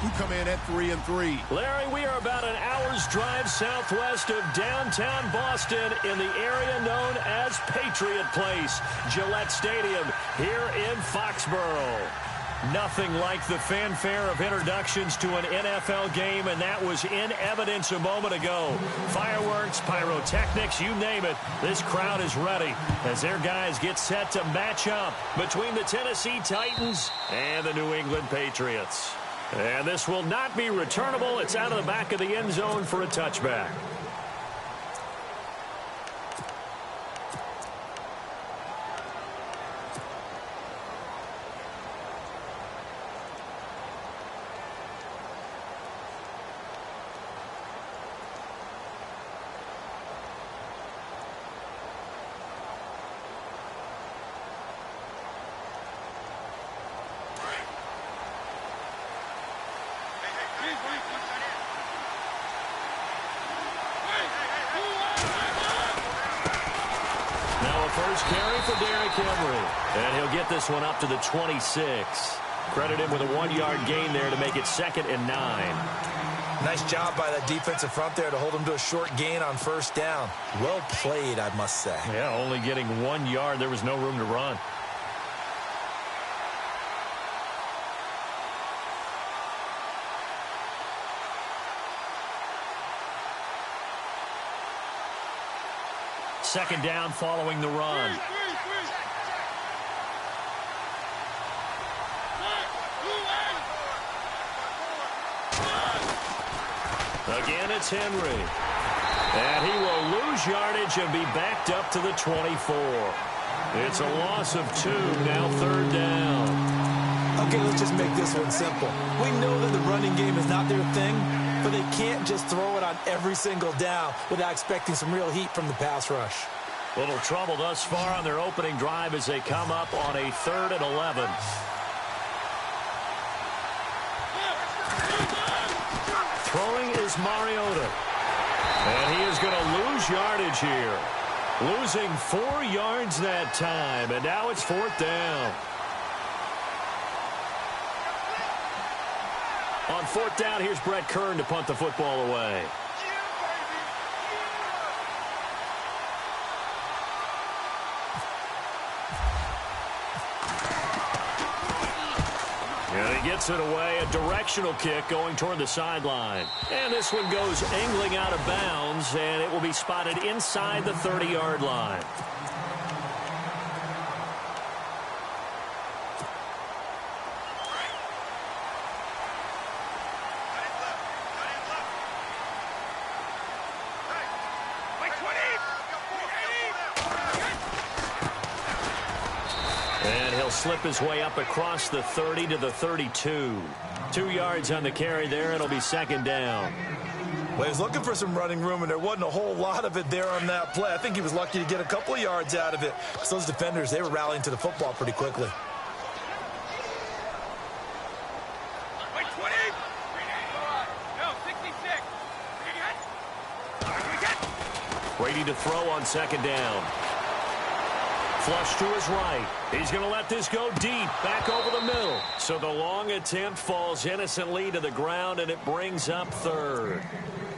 who come in at 3-3. Larry, we are about an hour's drive southwest of downtown Boston in the area known as Patriot Place, Gillette Stadium here in Foxborough. Nothing like the fanfare of introductions to an NFL game, and that was in evidence a moment ago. Fireworks, pyrotechnics, you name it. This crowd is ready as their guys get set to match up between the Tennessee Titans and the New England Patriots. And this will not be returnable. It's out of the back of the end zone for a touchback. First carry for Derrick Henry. And he'll get this one up to the 26. Credit him with a 1-yard gain there to make it 2nd and 9. Nice job by that defensive front there to hold him to a short gain on first down. Well played, I must say. Yeah, only getting 1 yard. There was no room to run. Second down following the run. Again, it's Henry. And he will lose yardage and be backed up to the 24. It's a loss of 2, now 3rd down. Okay, let's just make this one simple. We know that the running game is not their thing, but they can't just throw it on every single down without expecting some real heat from the pass rush. Little trouble thus far on their opening drive as they come up on a 3rd and 11. Throwing is Mariota. And he is going to lose yardage here. Losing 4 yards that time, and now it's 4th down. On 4th down, here's Brett Kern to punt the football away. And he gets it away, a directional kick going toward the sideline. And this one goes angling out of bounds, and it will be spotted inside the 30-yard line. Slip his way up across the 30 to the 32. 2 yards on the carry there. It'll be 2nd down. Well, he was looking for some running room, and there wasn't a whole lot of it there on that play. I think he was lucky to get a couple of yards out of it. Because those defenders, they were rallying to the football pretty quickly. Ready to throw on 2nd down. Flush to his right. He's going to let this go deep, back over the middle. So the long attempt falls innocently to the ground, and it brings up 3rd.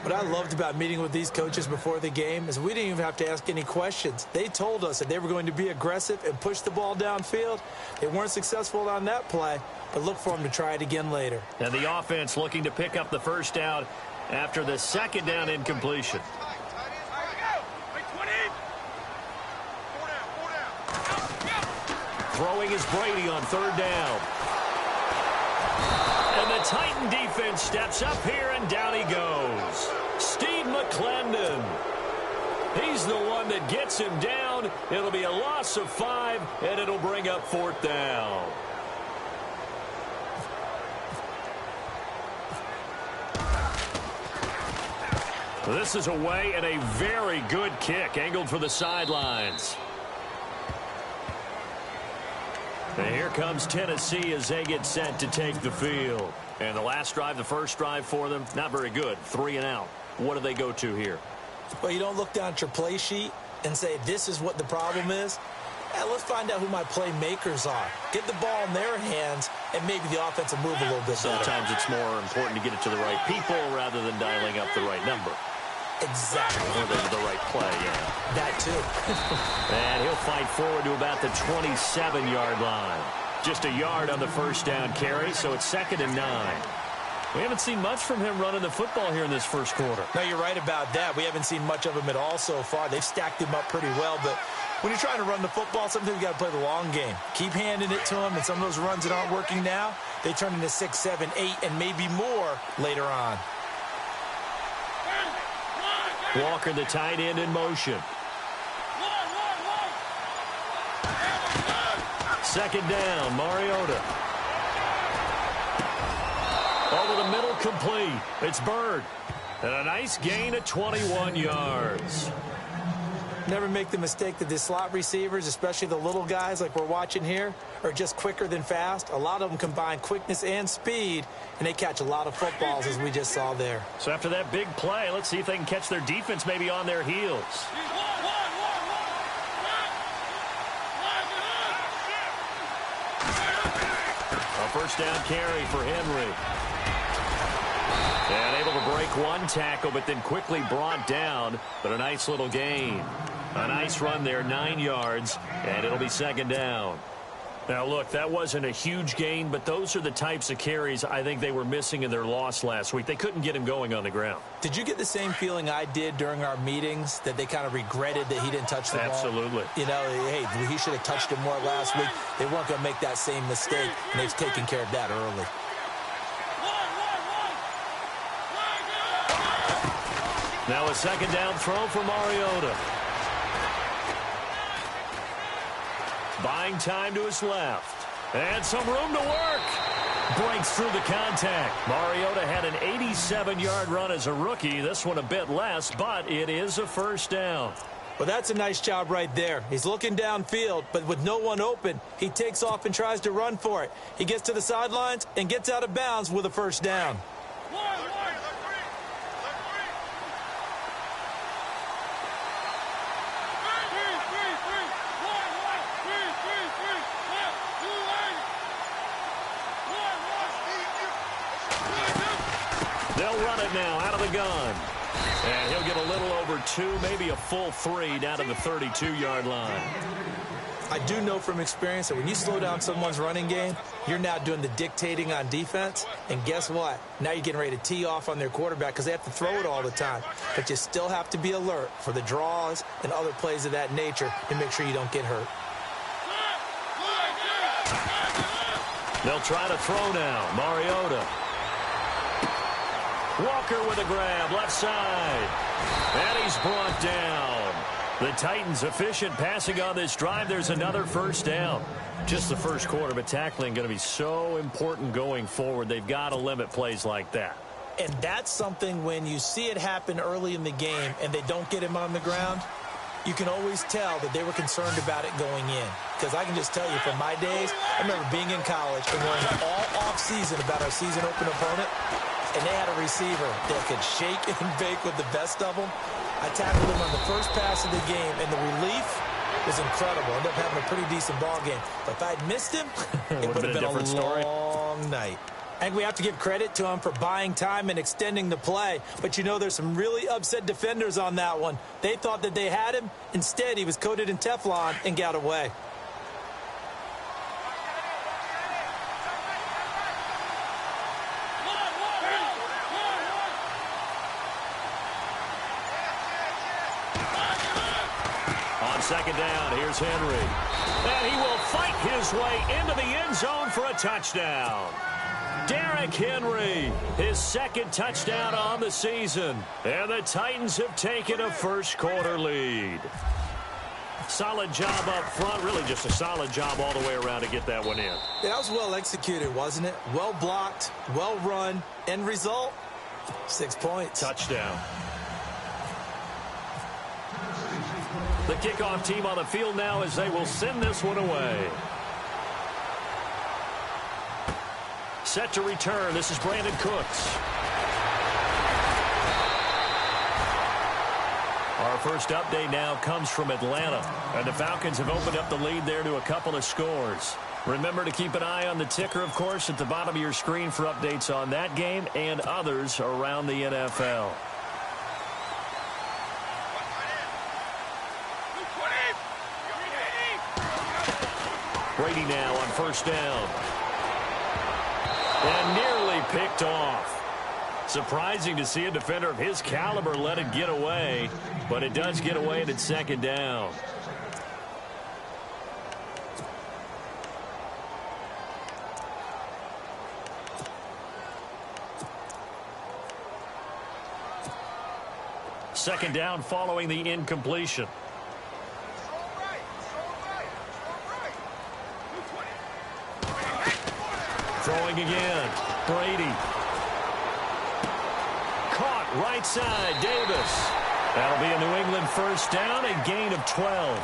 What I loved about meeting with these coaches before the game is we didn't even have to ask any questions. They told us that they were going to be aggressive and push the ball downfield. They weren't successful on that play, but look for them to try it again later. And the offense looking to pick up the 1st down after the 2nd down incompletion. Throwing is Brady on 3rd down. And the Titan defense steps up here, and down he goes. Steve McClendon. He's the one that gets him down. It'll be a loss of 5, and it'll bring up 4th down. This is away, and a very good kick angled for the sidelines. And here comes Tennessee as they get set to take the field. And the last drive, the first drive for them, not very good. 3 and out. What do they go to here? Well, you don't look down at your play sheet and say, this is what the problem is. let's find out who my playmakers are. Get the ball in their hands, and maybe the offense will move a little bit better. Sometimes it's more important to get it to the right people rather than dialing up the right number. Exactly. Or the right play, yeah. That too. And he'll fight forward to about the 27-yard line. Just a yard on the first down carry, so it's 2nd and 9. We haven't seen much from him running the football here in this first quarter. No, you're right about that. We haven't seen much of him at all so far. They've stacked him up pretty well, but when you're trying to run the football, sometimes you got to play the long game. Keep handing it to him, and some of those runs that aren't working now, they turn into 6, 7, 8, and maybe more later on. Walker, the tight end, in motion. 2nd down, Mariota. Over the middle, complete. It's Bird. And a nice gain of 21 yards. Never make the mistake that the slot receivers, especially the little guys like we're watching here, are just quicker than fast. A lot of them combine quickness and speed, and they catch a lot of footballs, as we just saw there. So after that big play, let's see if they can catch their defense maybe on their heels. A first down carry for Henry. And able to break one tackle, but then quickly brought down. But a nice little gain. A nice run there, 9 yards, and it'll be 2nd down. Now, look, that wasn't a huge gain, but those are the types of carries I think they were missing in their loss last week. They couldn't get him going on the ground. Did you get the same feeling I did during our meetings, that they kind of regretted that he didn't touch the ball? Absolutely. You know, hey, he should have touched it more last week. They weren't going to make that same mistake, and they've taken care of that early. Now a 2nd down throw for Mariota. Buying time to his left. And some room to work. Breaks through the contact. Mariota had an 87-yard run as a rookie. This one a bit less, but it is a first down. Well, that's a nice job right there. He's looking downfield, but with no one open, he takes off and tries to run for it. He gets to the sidelines and gets out of bounds with a first down. They'll run it now out of the gun. And he'll get a little over 2, maybe a full 3 down to the 32-yard line. I do know from experience that when you slow down someone's running game, you're now doing the dictating on defense. And guess what? Now you're getting ready to tee off on their quarterback because they have to throw it all the time. But you still have to be alert for the draws and other plays of that nature to make sure you don't get hurt. They'll try to throw now. Mariota. Walker with a grab, left side. And he's brought down. The Titans efficient passing on this drive. There's another first down. Just the first quarter, but tackling going to be so important going forward. They've got to limit plays like that. And that's something when you see it happen early in the game and they don't get him on the ground, you can always tell that they were concerned about it going in. Because I can just tell you from my days, I remember being in college and worrying all off-season about our season open opponent. And they had a receiver that could shake and bake with the best of them. I tackled him on the first pass of the game, and the relief was incredible. Ended up having a pretty decent ball game. But if I'd missed him, it would have been a long night. I think we have to give credit to him for buying time and extending the play. But, you know, there's some really upset defenders on that one. They thought that they had him. Instead, he was coated in Teflon and got away. Second down, here's Henry. And he will fight his way into the end zone for a touchdown. Derrick Henry, his second touchdown on the season. And the Titans have taken a first quarter lead. Solid job up front, really just a solid job all the way around to get that one in. Yeah, that was well executed, wasn't it? Well blocked, well run. End result, 6 points. Touchdown. The kickoff team on the field now as they will send this one away. Set to return. This is Brandon Cooks. Our first update now comes from Atlanta, and the Falcons have opened up the lead there to a couple of scores. Remember to keep an eye on the ticker, of course, at the bottom of your screen for updates on that game and others around the NFL. Brady now on first down. And nearly picked off. Surprising to see a defender of his caliber let it get away, but it does get away and it's second down. Second down following the incompletion. Throwing again. Brady. Caught right side. Davis. That'll be a New England first down, a gain of 12.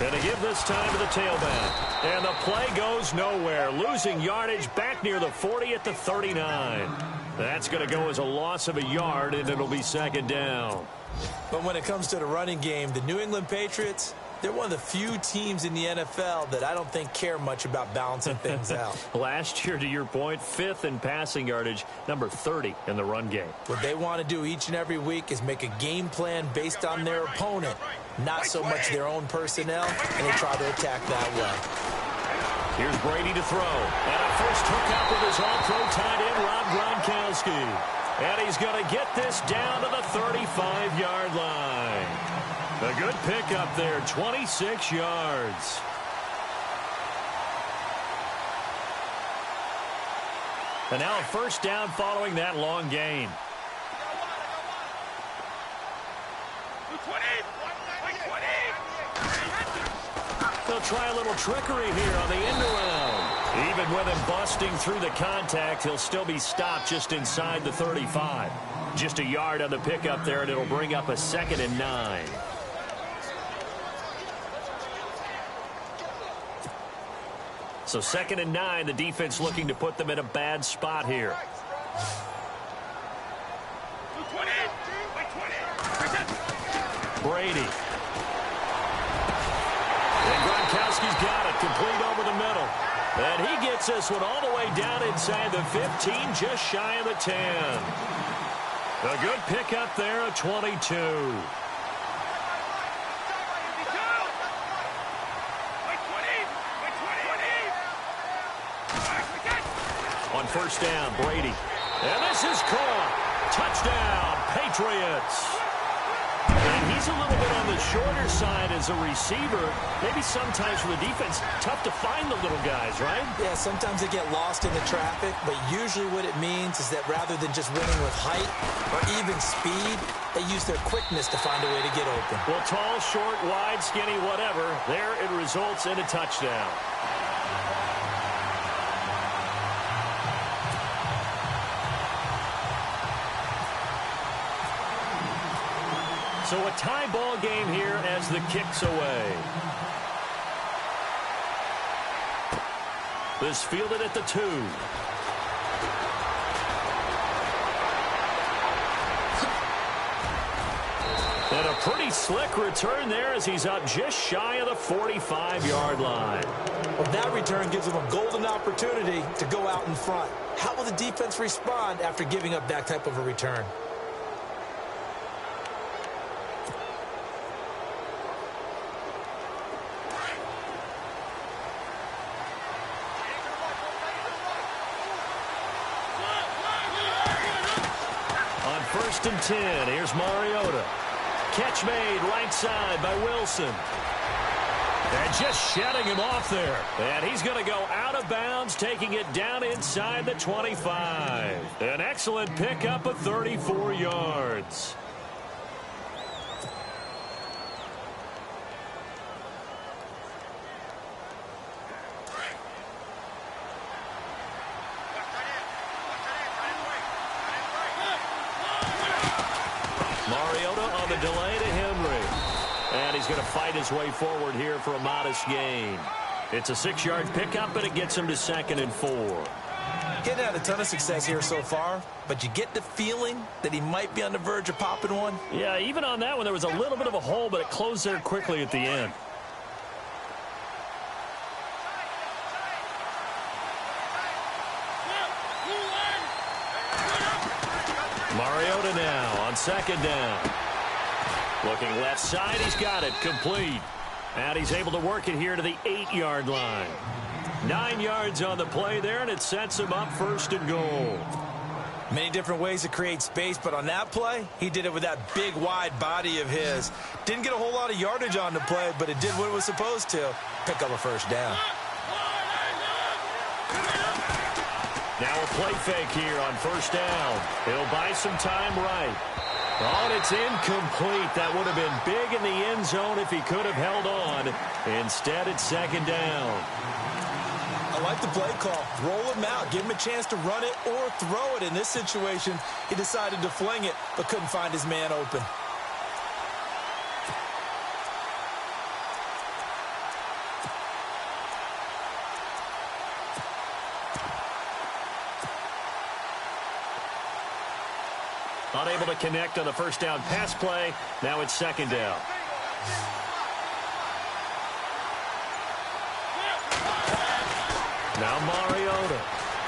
And to give this time to the tailback. And the play goes nowhere. Losing yardage back near the 40 at the 39. That's going to go as a loss of a yard, and it'll be second down. But when it comes to the running game, the New England Patriots, they're one of the few teams in the NFL that I don't think care much about balancing things out. Last year, to your point, 5th in passing yardage, number 30 in the run game. What they want to do each and every week is make a game plan based on their opponent, not so much their own personnel, and they try to attack that way. Here's Brady to throw. And a first hookup with his all-pro tight end, Rob Gronkowski. And he's going to get this down to the 35-yard line. A good pickup there, 26 yards. And now a first down following that long gain. They'll try a little trickery here on the end around. Even with him busting through the contact, he'll still be stopped just inside the 35. Just a yard on the pickup there, and it'll bring up a 2nd and 9. So 2nd and 9, the defense looking to put them in a bad spot here. Brady. And Gronkowski's got it, complete over the middle. And he gets this one all the way down inside the 15, just shy of the 10. A good pickup there, a 22. On first down, Brady. And this is caught. Touchdown, Patriots. And he's a little bit on the shorter side as a receiver. Maybe sometimes for the defense, tough to find the little guys, right? Yeah, sometimes they get lost in the traffic, but usually what it means is that rather than just winning with height or even speed, they use their quickness to find a way to get open. Well, tall, short, wide, skinny, whatever, there it results in a touchdown. So a tie ball game here as the kick's away. This fielded at the 2. And a pretty slick return there as he's up just shy of the 45-yard line. Well, that return gives him a golden opportunity to go out in front. How will the defense respond after giving up that type of a return? First and 10. Here's Mariota. Catch made right side by Wilson. And just shutting him off there. And he's going to go out of bounds, taking it down inside the 25. An excellent pickup of 34 yards. Mariota on the delay to Henry. And he's going to fight his way forward here for a modest gain. It's a 6-yard pickup, and it gets him to 2nd and 4. He hadn't had a ton of success here so far, but you get the feeling that he might be on the verge of popping one. Yeah, even on that one, there was a little bit of a hole, but it closed there quickly at the end. Mariota now on 2nd down. Looking left side, he's got it, complete. And he's able to work it here to the 8-yard line. 9 yards on the play there, and it sets him up 1st and goal. Many different ways to create space, but on that play, he did it with that big, wide body of his. Didn't get a whole lot of yardage on the play, but it did what it was supposed to. Pick up a 1st down. Now a play fake here on 1st down. He'll buy some time right. Oh, and it's incomplete. That would have been big in the end zone if he could have held on. Instead, it's 2nd down. I like the play call. Roll him out. Give him a chance to run it or throw it. In this situation, he decided to fling it, but couldn't find his man open. Unable to connect on the 1st down pass play. Now it's 2nd down. Now Mariota.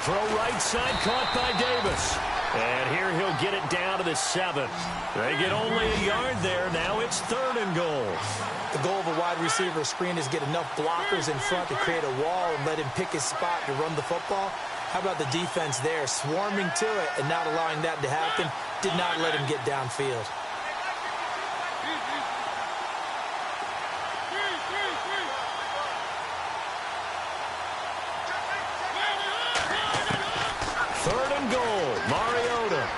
Throw right side, caught by Davis. And here he'll get it down to the 7. They get only a yard there. Now it's 3rd and goal. The goal of a wide receiver screen is get enough blockers in front to create a wall and let him pick his spot to run the football. How about the defense there, swarming to it and not allowing that to happen? Did not let him get downfield. Third and goal, Mariota.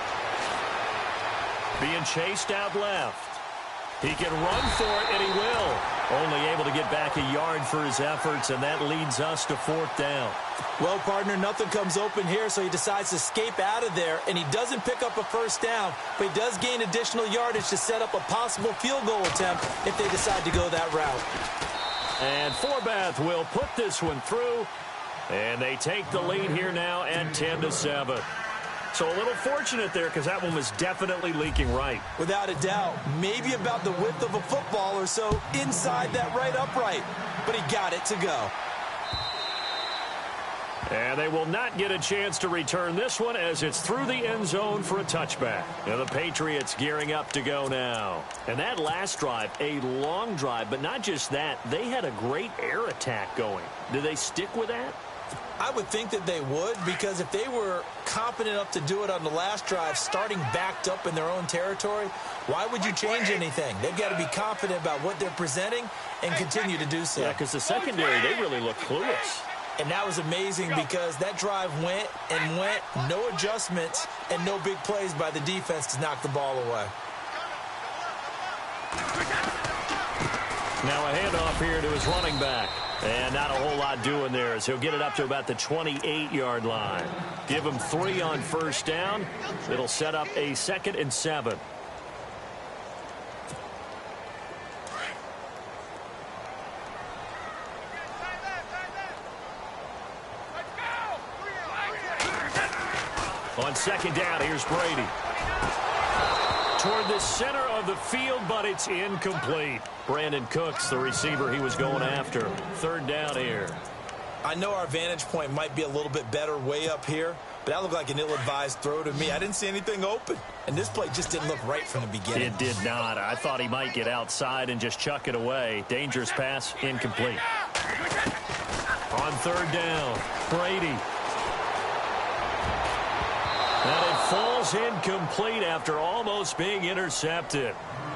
Being chased out left. He can run for it, and he will. Only able to get back a yard for his efforts, and that leads us to 4th down. Well, partner, nothing comes open here, so he decides to escape out of there, and he doesn't pick up a 1st down, but he does gain additional yardage to set up a possible field goal attempt if they decide to go that route. And Forbath will put this one through, and they take the lead here now at 10-7. So a little fortunate there because that one was definitely leaking right. Without a doubt, maybe about the width of a football or so inside that right upright, but he got it to go. And they will not get a chance to return this one as it's through the end zone for a touchback. And the Patriots gearing up to go now. And that last drive, a long drive, but not just that. They had a great air attack going. Do they stick with that? I would think that they would, because if they were confident enough to do it on the last drive, starting backed up in their own territory, why would you change anything? They've got to be confident about what they're presenting and continue to do so. Yeah, because the secondary, they really look clueless. And that was amazing because that drive went and went, no adjustments, and no big plays by the defense to knock the ball away. Now a handoff here to his running back. And not a whole lot doing there as he'll get it up to about the 28-yard line. Give him 3 on 1st down. It'll set up a 2nd and 7. On 2nd down, here's Brady. Toward the center of the field, but it's incomplete. Brandon Cooks, the receiver he was going after. 3rd down here. I know our vantage point might be a little bit better way up here, but that looked like an ill-advised throw to me. I didn't see anything open, and this play just didn't look right from the beginning. It did not. I thought he might get outside and just chuck it away. Dangerous pass, incomplete. On 3rd down, Brady. And it falls incomplete after almost being intercepted.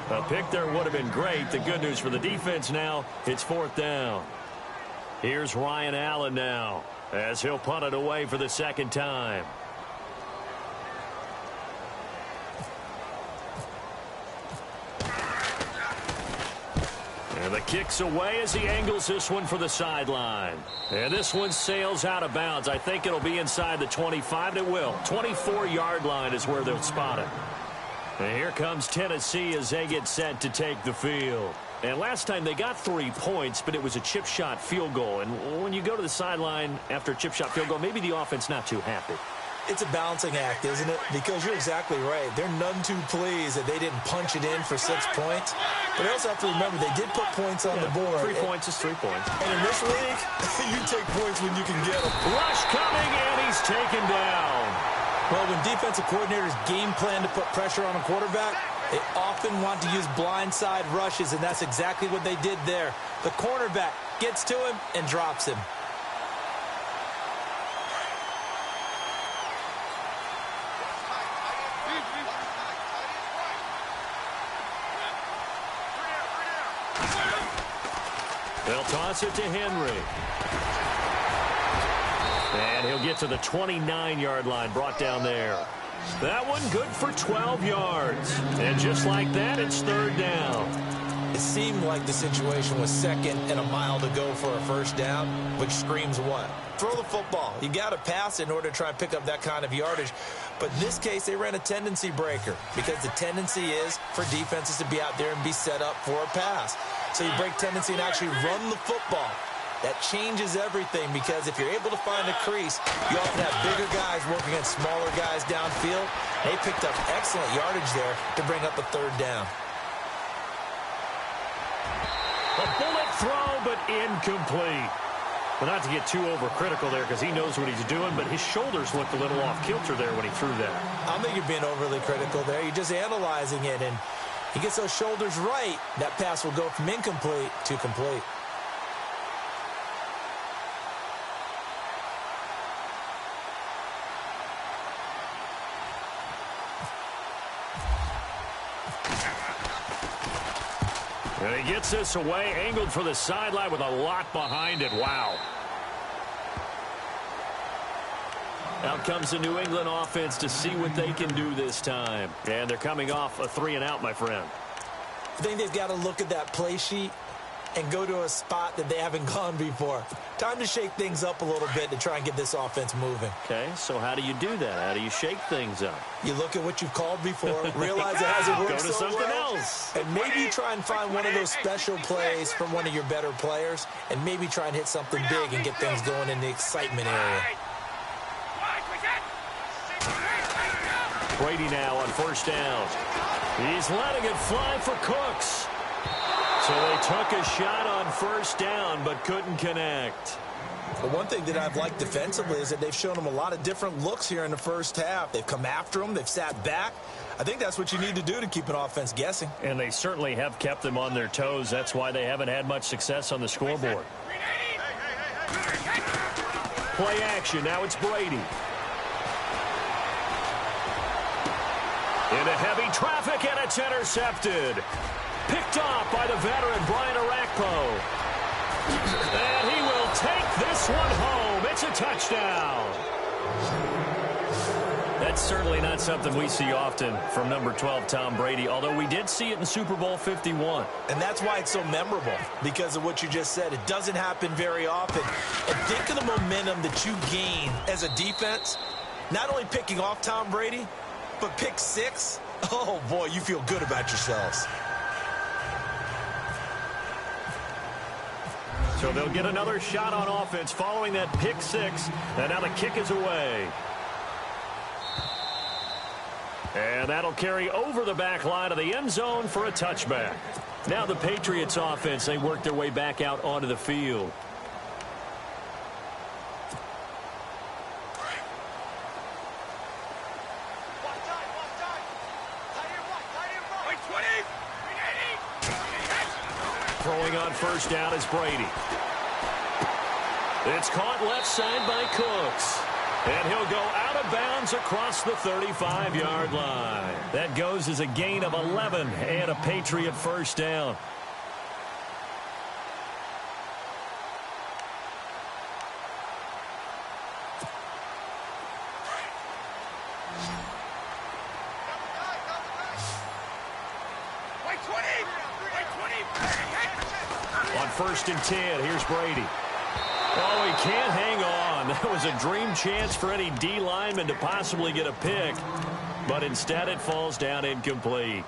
A pick there would have been great. The good news for the defense now, it's 4th down. Here's Ryan Allen now as he'll punt it away for the 2nd time. And the kick's away as he angles this one for the sideline. And this one sails out of bounds. I think it'll be inside the 25. It will. 24-yard line is where they'll spot it. And here comes Tennessee as they get set to take the field. And last time they got 3 points, but it was a chip shot field goal. And when you go to the sideline after a chip shot field goal, maybe the offense not too happy. It's a balancing act, isn't it? Because you're exactly right. They're none too pleased that they didn't punch it in for 6 points. But they also have to remember they did put points on the board. 3 points is 3 points. And in this league, you take points when you can get them. Rush coming, and he's taken down. Well, when defensive coordinators game plan to put pressure on a quarterback, they often want to use blindside rushes, and that's exactly what they did there. The cornerback gets to him and drops him. They'll toss it to Henry. And he'll get to the 29-yard line, brought down there. That one good for 12 yards. And just like that, it's third down. It seemed like the situation was second and a mile to go for a first down, which screams what? Throw the football. You got to pass in order to try and pick up that kind of yardage. But in this case, they ran a tendency breaker because the tendency is for defenses to be out there and be set up for a pass. So you break tendency and actually run the football. That changes everything because if you're able to find a crease, you often have bigger guys working against smaller guys downfield. They picked up excellent yardage there to bring up a third down. A bullet throw, but incomplete. Well, not to get too overcritical there because he knows what he's doing, but his shoulders looked a little off kilter there when he threw that. I don't think you're being overly critical there. You're just analyzing it, and he gets those shoulders right. That pass will go from incomplete to complete. And he gets this away, angled for the sideline with a lot behind it. Wow. Out comes the New England offense to see what they can do this time. And they're coming off a 3-and-out, my friend. I think they've got to look at that play sheet and go to a spot that they haven't gone before. Time to shake things up a little bit to try and get this offense moving. Okay, so how do you do that? How do you shake things up? You look at what you've called before, realize it hasn't worked Go to so something well, else. and maybe you try and find one of those special plays from one of your better players, and maybe try and hit something big and get things going in the excitement area. Brady now on first down. He's letting it fly for Cooks. So they took a shot on first down, but couldn't connect. The one thing that I've liked defensively is that they've shown them a lot of different looks here in the first half. They've come after them. They've sat back. I think that's what you need to do to keep an offense guessing. And they certainly have kept them on their toes. That's why they haven't had much success on the scoreboard. Play action. Now it's Brady. Into heavy traffic, and it's intercepted. Picked off by the veteran Brian Orakpo. And he will take this one home. It's a touchdown. That's certainly not something we see often from number 12, Tom Brady, although we did see it in Super Bowl 51. And that's why it's so memorable, because of what you just said. It doesn't happen very often. And think of the momentum that you gain as a defense, not only picking off Tom Brady, but pick 6. Oh, boy, you feel good about yourselves. So they'll get another shot on offense following that pick 6. And now the kick is away. And that'll carry over the back line of the end zone for a touchback. Now the Patriots offense, they work their way back out onto the field. Throwing on first down is Brady. It's caught left side by Cooks. And he'll go out of bounds across the 35-yard line. That goes as a gain of 11 and a Patriot first down. On first and 10, here's Brady. Oh, he can't hang on. That was a dream chance for any D lineman to possibly get a pick. but instead it falls down incomplete.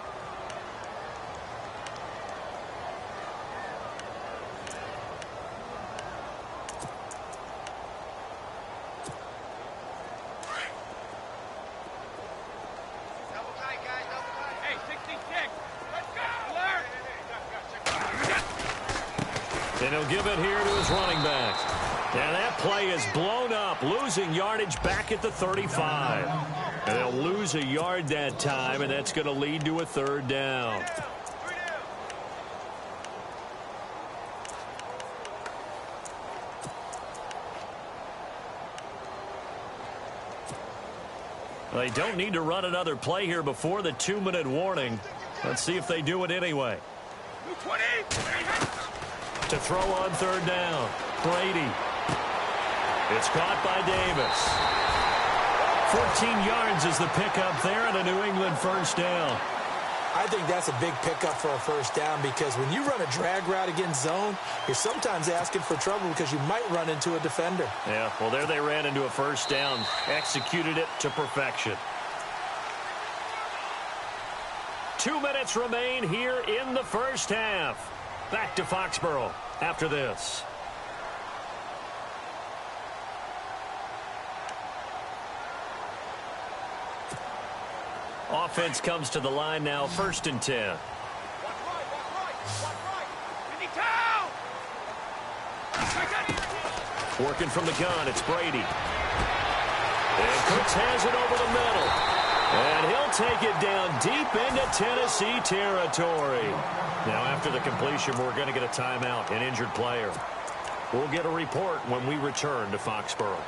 And he'll give it here to his running back. And that play is blown up, losing yardage back at the 35. And they'll lose a yard that time, and that's going to lead to a third down. They don't need to run another play here before the 2-minute warning. Let's see if they do it anyway. To throw on third down, Brady. It's caught by Davis. 14 yards is the pickup there, and a New England first down. I think that's a big pickup for a first down because when you run a drag route against zone, you're sometimes asking for trouble because you might run into a defender. Yeah, well, there they ran into a first down, executed it to perfection. 2 minutes remain here in the first half. Back to Foxborough after this. Offense comes to the line now, 1st and 10. Working from the gun, it's Brady. And Cooks has it over the middle. And he'll take it down deep into Tennessee territory. Now, after the completion, we're going to get a timeout, an injured player. We'll get a report when we return to Foxborough.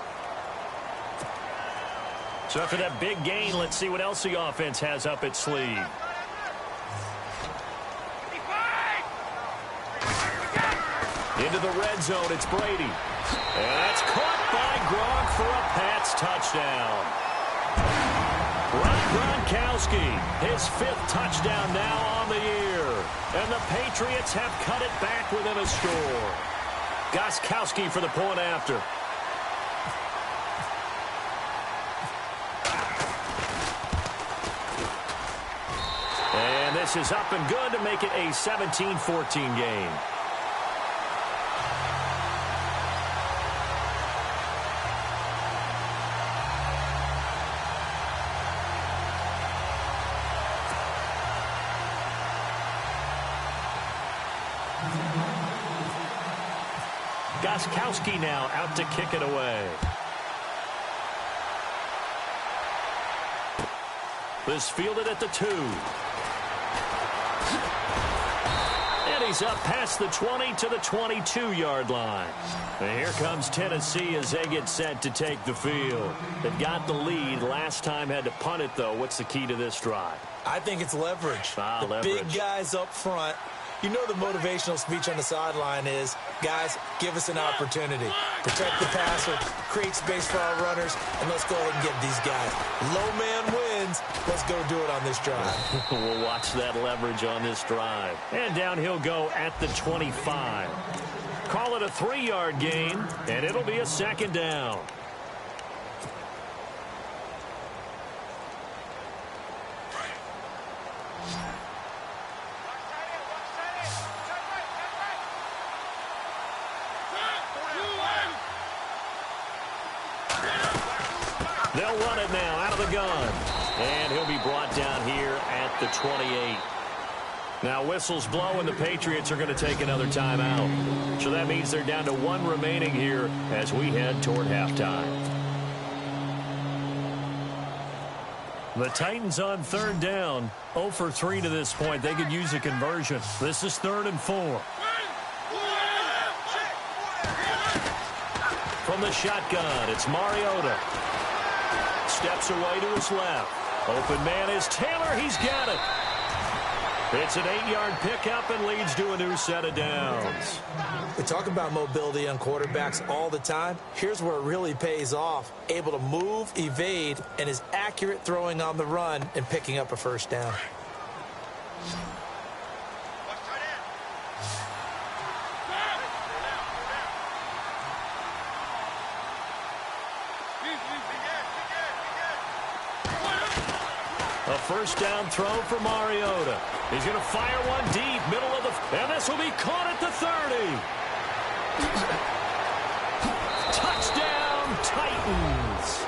So after that big gain, let's see what else the offense has up its sleeve. Into the red zone, it's Brady. And that's caught by Gronk for a Pats touchdown. Gronkowski, his 5th touchdown now on the year. And the Patriots have cut it back within a score. Gronkowski for the point after. And this is up and good to make it a 17-14 game. Gronkowski now out to kick it away. This fielded at the 2. And he's up past the 20 to the 22-yard line. And here comes Tennessee as they get set to take the field. They've got the lead. Last time had to punt it, though. What's the key to this drive? I think it's leverage. Big guys up front. You know the motivational speech on the sideline is, guys, give us an opportunity. Protect the passer, create space for our runners, and let's go ahead and get these guys. Low man wins. Let's go do it on this drive. We'll watch that leverage on this drive. And down he'll go at the 25. Call it a 3-yard gain, and it'll be a 2nd down. They'll run it now out of the gun. And he'll be brought down here at the 28. Now whistles blow and the Patriots are going to take another timeout. So that means they're down to 1 remaining here as we head toward halftime. The Titans on 3rd down. 0 for 3 to this point. They could use a conversion. This is 3rd and 4. From the shotgun, it's Mariota. Steps away to his left. Open man is Taylor. He's got it. It's an 8-yard pickup and leads to a new set of downs. We talk about mobility on quarterbacks all the time. Here's where it really pays off. Able to move, evade, and is accurate throwing on the run and picking up a first down. A first down throw for Mariota. He's going to fire one deep, middle of the... And this will be caught at the 30. Touchdown, Titans.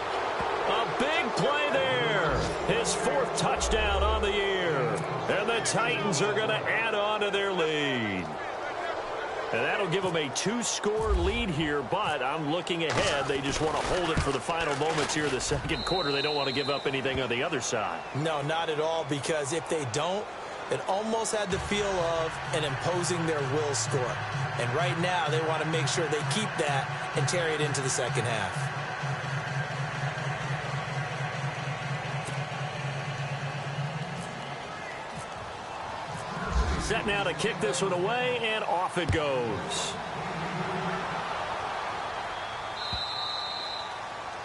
A big play there. His 4th touchdown on the year. And the Titans are going to add on to their lead. And that'll give them a 2-score lead here, but I'm looking ahead. They just want to hold it for the final moments here in the second quarter. They don't want to give up anything on the other side. No, not at all, because if they don't, it almost had the feel of an imposing their will score. And right now, they want to make sure they keep that and carry it into the second half. Set now to kick this one away, and off it goes.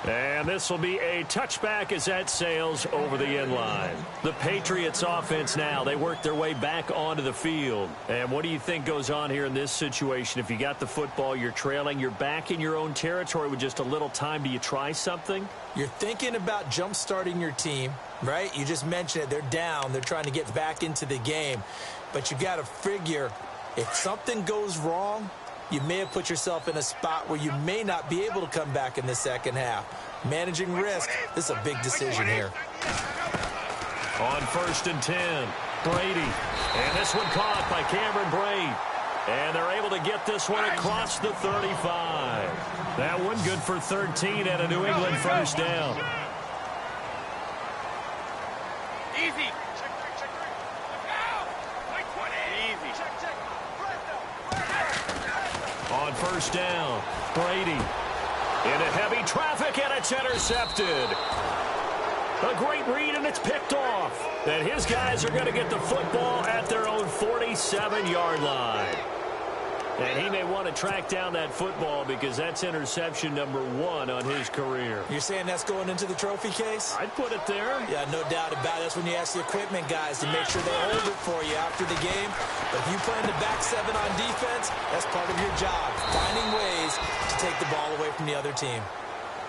And this will be a touchback as that sails over the end line. The Patriots offense now, they work their way back onto the field. And what do you think goes on here in this situation? If you got the football, you're trailing, you're back in your own territory with just a little time. Do you try something? You're thinking about jump-starting your team, right? You just mentioned it. They're down. They're trying to get back into the game. But you got to figure, if something goes wrong, you may have put yourself in a spot where you may not be able to come back in the second half. Managing risk, this is a big decision here. On 1st and 10, Brady. And this one caught by Cameron Brate. And they're able to get this one across the 35. That one good for 13 and a New England first down. Easy. On 1st down, Brady into heavy traffic, and it's intercepted. A great read, and it's picked off. And his guys are going to get the football at their own 47-yard line. And he may want to track down that football because that's interception number 1 on his career. You're saying that's going into the trophy case? I'd put it there. Yeah, no doubt about it. That's when you ask the equipment guys to make sure they hold it for you after the game. But if you play in the back 7 on defense, that's part of your job, finding ways to take the ball away from the other team.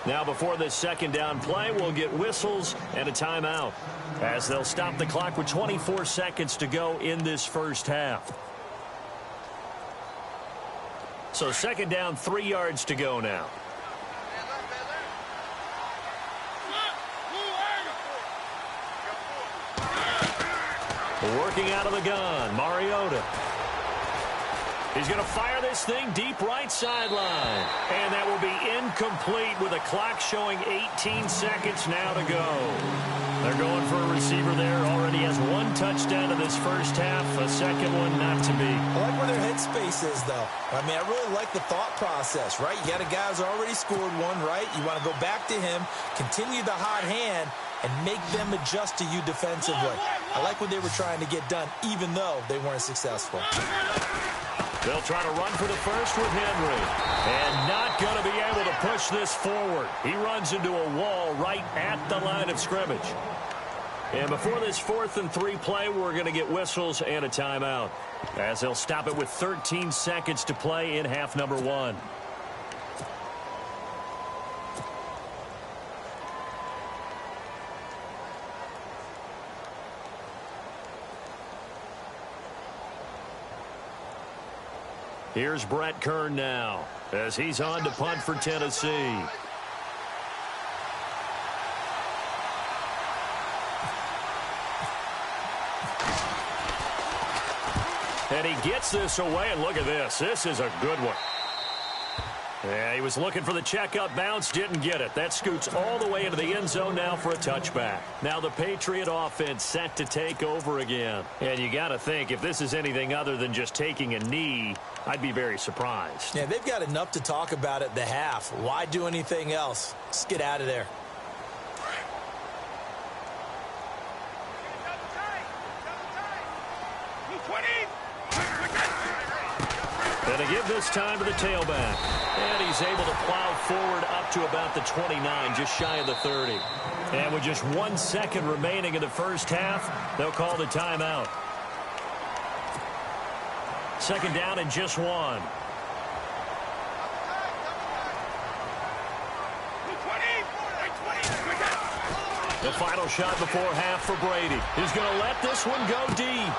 Now before this second down play, we'll get whistles and a timeout as they'll stop the clock with 24 seconds to go in this first half. So second down, 3 yards to go now. Working out of the gun, Mariota. He's going to fire this thing deep right sideline. And that will be incomplete with a clock showing 18 seconds now to go. They're going for a receiver there. Already has 1 touchdown in this first half. A second one not to be. I like where their headspace is, though. I mean, I really like the thought process, right? You got a guy who's already scored 1, right? You want to go back to him, continue the hot hand, and make them adjust to you defensively. I like what they were trying to get done, even though they weren't successful. They'll try to run for the first with Henry. And not going to be able to push this forward. He runs into a wall right at the line of scrimmage. And before this 4th and 3 play, we're going to get whistles and a timeout, as they'll stop it with 13 seconds to play in half number 1. Here's Brett Kern now as he's on to punt for Tennessee. And he gets this away, and look at this. This is a good one. Yeah, he was looking for the checkup bounce, didn't get it. That scoots all the way into the end zone now for a touchback. Now the Patriot offense set to take over again. And you got to think, if this is anything other than just taking a knee, I'd be very surprised. Yeah, they've got enough to talk about at the half. Why do anything else? Just get out of there. And to give this time to the tailback. And he's able to plow forward up to about the 29, just shy of the 30. And with just 1 second remaining in the first half, they'll call the timeout. Second down and just 1. The final shot before half for Brady. He's going to let this one go deep.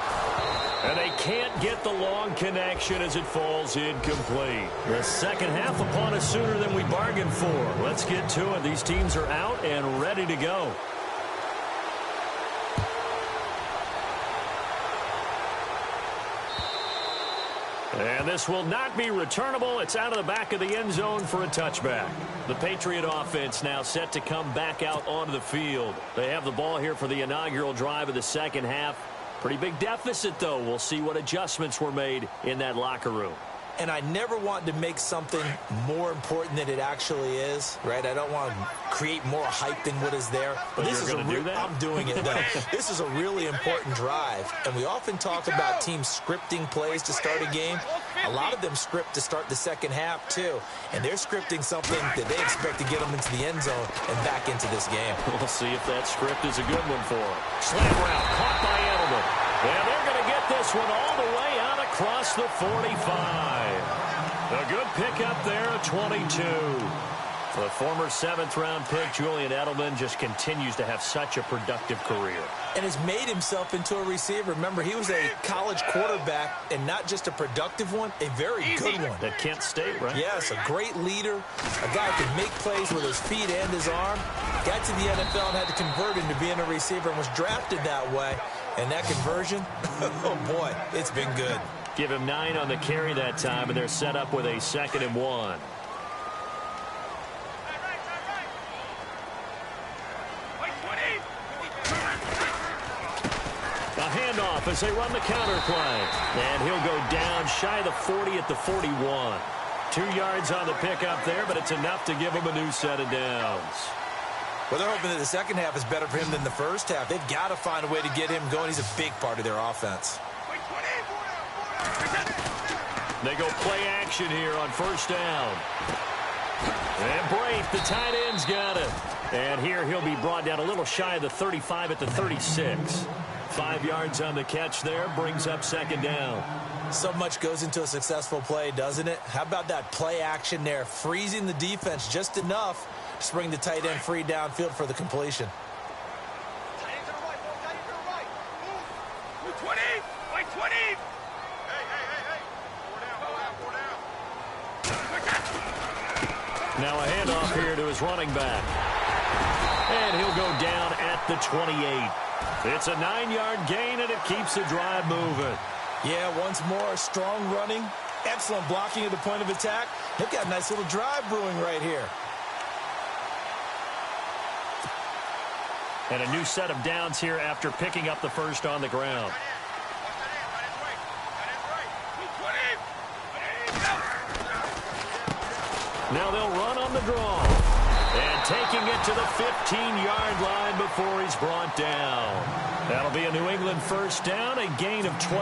And they can't get the long connection as it falls incomplete. The second half upon us sooner than we bargained for. Let's get to it. These teams are out and ready to go. And this will not be returnable. It's out of the back of the end zone for a touchback. The Patriot offense now set to come back out onto the field. They have the ball here for the inaugural drive of the second half. Pretty big deficit, though. We'll see what adjustments were made in that locker room. And I never want to make something more important than it actually is, right? I don't want to create more hype than what is there. But this is I'm doing it, though. This is a really important drive. And we often talk about teams scripting plays to start a game. A lot of them script to start the second half, too. And they're scripting something that they expect to get them into the end zone and back into this game. We'll see if that script is a good one for them. Slam route, caught by Edelman. And they're going to get this one all the way out across the 45. A good pickup there at 22. The former seventh-round pick, Julian Edelman, just continues to have such a productive career. And has made himself into a receiver. Remember, he was a college quarterback, and not just a productive one, a very good one. At Kent State, right? Yes, a great leader, a guy who can make plays with his feet and his arm. Got to the NFL and had to convert into being a receiver and was drafted that way. And that conversion, oh, boy, it's been good. Give him 9 on the carry that time, and they're set up with a 2nd and 1. A handoff as they run the counter play. And he'll go down shy of the 40 at the 41. 2 yards on the pickup there, but it's enough to give him a new set of downs. Well, they're hoping that the second half is better for him than the first half. They've got to find a way to get him going. He's a big part of their offense. They go play action here on first down. And Braith, the tight end's got it. And here he'll be brought down a little shy of the 35 at the 36. 5 yards on the catch there, brings up 2nd down. So much goes into a successful play, doesn't it? How about that play action there, freezing the defense just enough to bring the tight end free downfield for the completion. Now a handoff here to his running back. And he'll go down at the 28. It's a 9-yard gain, and it keeps the drive moving. Yeah, once more, strong running, excellent blocking at the point of attack. They've got a nice little drive brewing right here. And a new set of downs here after picking up the first on the ground. Now they'll run on the draw. And taking it to the 15-yard line before he's brought down. That'll be a New England first down, a gain of 12.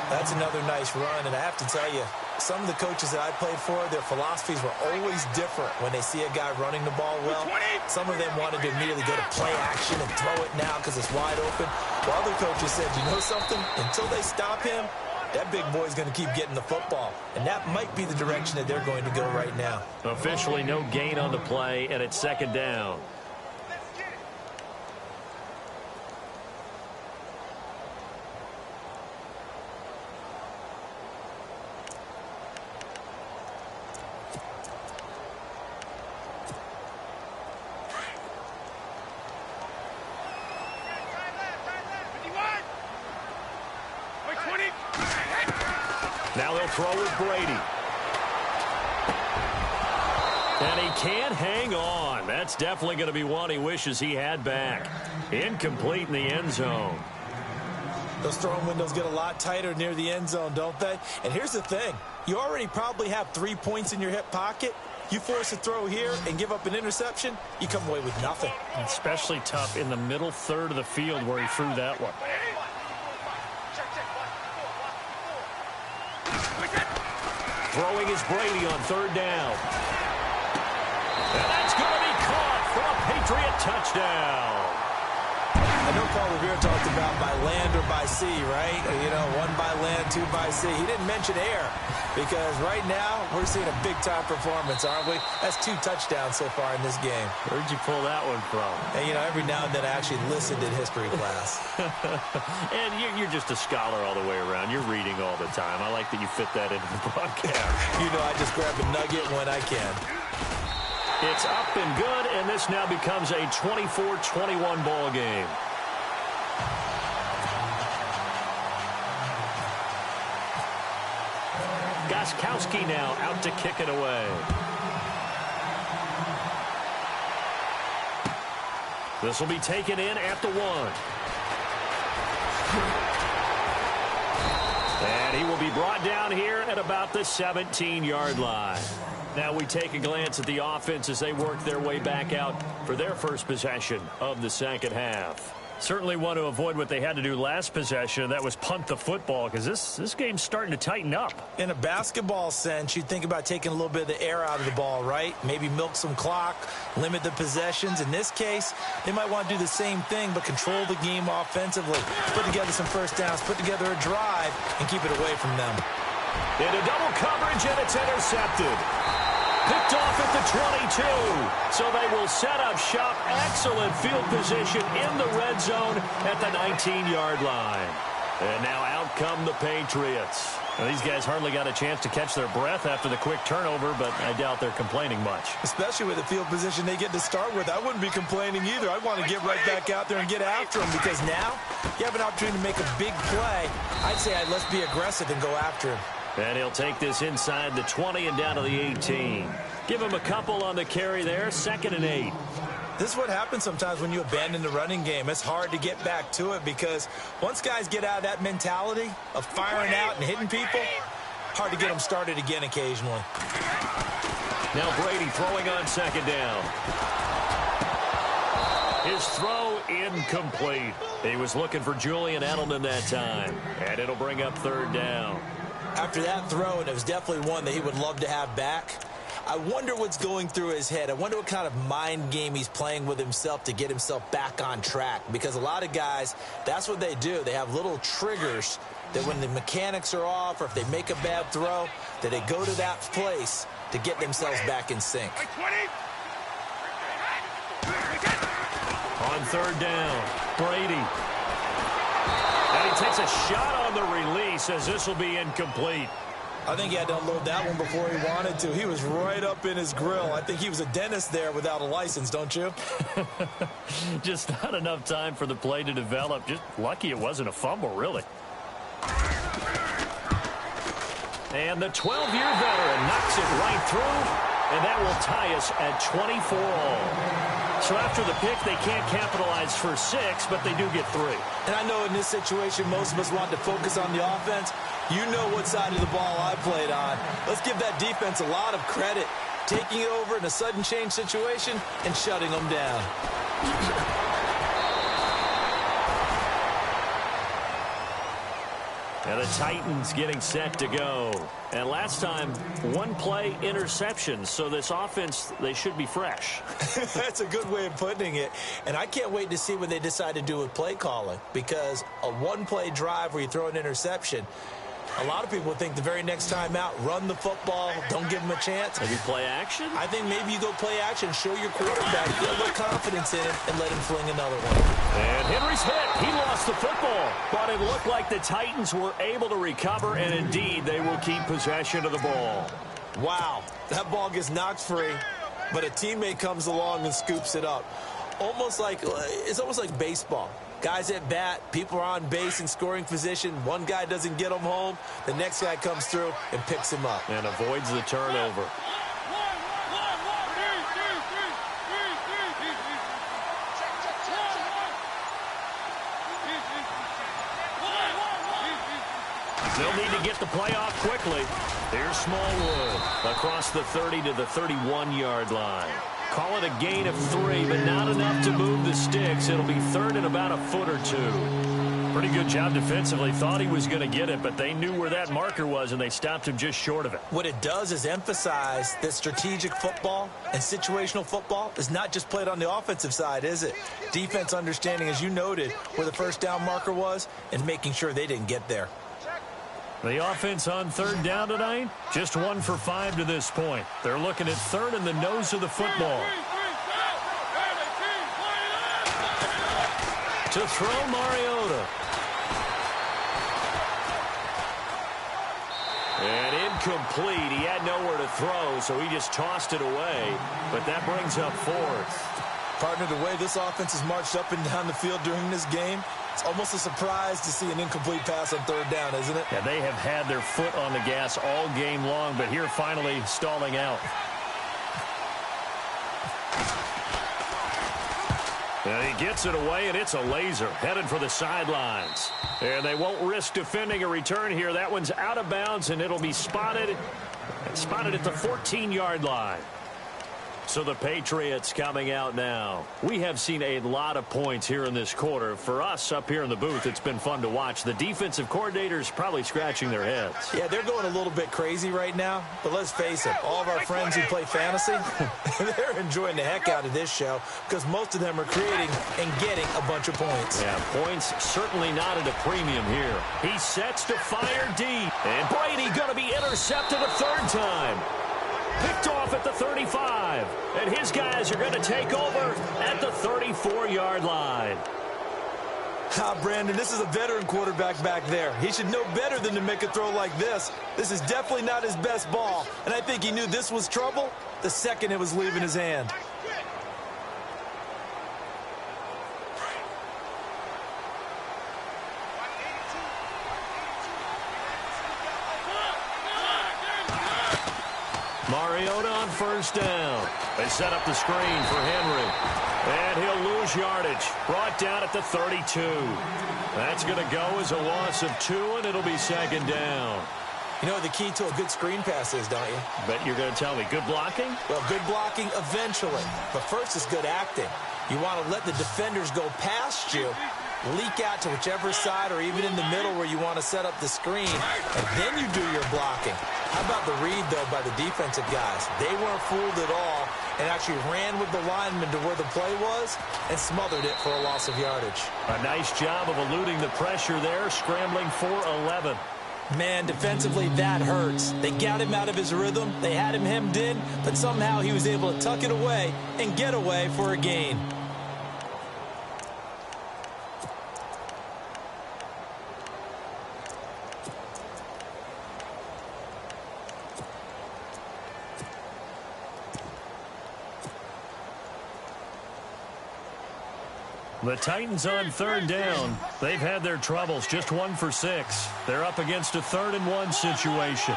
That's another nice run, and I have to tell you, some of the coaches that I played for, their philosophies were always different when they see a guy running the ball well. Some of them wanted to immediately go to play action and throw it now because it's wide open. While other coaches said, you know something? Until they stop him, that big boy's going to keep getting the football. And that might be the direction that they're going to go right now. Officially no gain on the play, and it's 2nd down. Now they'll throw with Brady. And he can't hang on. That's definitely going to be one he wishes he had back. Incomplete in the end zone. Those throwing windows get a lot tighter near the end zone, don't they? And here's the thing. You already probably have 3 points in your hip pocket. You force a throw here and give up an interception, you come away with nothing. Especially tough in the middle third of the field where he threw that one. Throwing is Brady on 3rd down. And that's going to be caught for a Patriot touchdown. I know Paul Revere talked about by land or by sea, right? You know, 1 by land, 2 by sea. He didn't mention air because right now we're seeing a big-time performance, aren't we? That's 2 touchdowns so far in this game. Where'd you pull that one from? And, you know, every now and then I actually listened in history class. And you're just a scholar all the way around. You're reading all the time. I like that you fit that into the broadcast. You know, I just grab a nugget when I can. It's up and good, and this now becomes a 24-21 ball game. Gostkowski now out to kick it away. This will be taken in at the 1. And he will be brought down here at about the 17-yard line. Now we take a glance at the offense as they work their way back out for their first possession of the second half. Certainly want to avoid what they had to do last possession. That was punt the football because this game's starting to tighten up. In a basketball sense, you think about taking a little bit of the air out of the ball, right? Maybe milk some clock, limit the possessions. In this case, they might want to do the same thing but control the game offensively. Put together some first downs, put together a drive, and keep it away from them. Into double coverage, and it's intercepted. Picked off at the 22. So they will set up shop. Excellent field position in the red zone at the 19-yard line. And now out come the Patriots. Now, these guys hardly got a chance to catch their breath after the quick turnover, but I doubt they're complaining much. Especially with the field position they get to start with. I wouldn't be complaining either. I'd want to get right back out there and get after them because now you have an opportunity to make a big play. I'd say let's be aggressive and go after him. And he'll take this inside the 20 and down to the 18. Give him a couple on the carry there, 2nd and 8. This is what happens sometimes when you abandon the running game. It's hard to get back to it because once guys get out of that mentality of firing out and hitting people, hard to get them started again occasionally. Now Brady throwing on 2nd down. His throw incomplete. He was looking for Julian Edelman that time. And it'll bring up 3rd down. After that throw, and it was definitely one that he would love to have back, I wonder what's going through his head. I wonder what kind of mind game he's playing with himself to get himself back on track. Because a lot of guys, that's what they do. They have little triggers that when the mechanics are off or if they make a bad throw, that they go to that place to get themselves back in sync. On 3rd down, Brady. And he takes a shot on the release as this will be incomplete. I think he had to unload that one before he wanted to. He was right up in his grill. I think he was a dentist there without a license, don't you? Just not enough time for the play to develop. Just lucky it wasn't a fumble, really. And the 12-year veteran knocks it right through, and that will tie us at 24 all. So after the pick, they can't capitalize for 6, but they do get 3. And I know in this situation, most of us want to focus on the offense. You know what side of the ball I played on. Let's give that defense a lot of credit. Taking it over in a sudden change situation and shutting them down. And the Titans getting set to go. And last time, 1-play interception. So this offense, they should be fresh. That's a good way of putting it. And I can't wait to see what they decide to do with play calling. Because a 1-play drive where you throw an interception, a lot of people think the very next time out, run the football, don't give them a chance. Maybe play action? I think maybe you go play action, show your quarterback, build a little confidence in him, and let him fling another one. And Henry's hit. He lost the football. But it looked like the Titans were able to recover, and indeed they will keep possession of the ball. Wow, that ball gets knocked free, but a teammate comes along and scoops it up. It's almost like baseball. Guys at bat, people are on base in scoring position. One guy doesn't get him home. The next guy comes through and picks him up. And avoids the turnover. They'll need to get the play off quickly. Here's Smallwood across the 30 to the 31-yard line. Call it a gain of 3, but not enough to move the sticks. It'll be 3rd and about a foot or 2. Pretty good job defensively. Thought he was going to get it, but they knew where that marker was, and they stopped him just short of it. What it does is emphasize that strategic football and situational football is not just played on the offensive side, is it? Defense understanding, as you noted, where the first down marker was and making sure they didn't get there. The offense on third down tonight, just 1 for 5 to this point. They're looking at third in the nose of the football. To throw, Mariota. And incomplete. He had nowhere to throw, so he just tossed it away. But that brings up fourth. Partner, the way this offense has marched up and down the field during this game, it's almost a surprise to see an incomplete pass on third down, isn't it? Yeah, they have had their foot on the gas all game long, but here finally stalling out. And he gets it away, and it's a laser headed for the sidelines. And they won't risk defending a return here. That one's out of bounds, and it'll be spotted at the 14-yard line. So the Patriots coming out now. We have seen a lot of points here in this quarter. For us up here in the booth, it's been fun to watch. The defensive coordinators probably scratching their heads. Yeah, they're going a little bit crazy right now. But let's face it, all of our friends who play fantasy, they're enjoying the heck out of this show because most of them are creating and getting a bunch of points. Yeah, points certainly not at a premium here. He sets to fire deep. And Brady going to be intercepted a third time. Picked off at the 35. And his guys are going to take over at the 34-yard line. Brandon, this is a veteran quarterback back there. He should know better than to make a throw like this. This is definitely not his best ball. And I think he knew this was trouble the second it was leaving his hand. Mariota on first down. They set up the screen for Henry. And he'll lose yardage. Brought down at the 32. That's going to go as a loss of 2, and it'll be second down. You know what the key to a good screen pass is, don't you? Bet you're going to tell me. Good blocking? Well, good blocking eventually. But first is good acting. You want to let the defenders go past you, leak out to whichever side or even in the middle where you want to set up the screen, and then you do your blocking. How about the read, though, by the defensive guys? They weren't fooled at all and actually ran with the lineman to where the play was and smothered it for a loss of yardage. A nice job of eluding the pressure there, scrambling for 11. Man, defensively, that hurts. They got him out of his rhythm. They had him hemmed in, but somehow he was able to tuck it away and get away for a gain. The Titans on third down. They've had their troubles, just 1 for 6. They're up against a 3rd and 1 situation.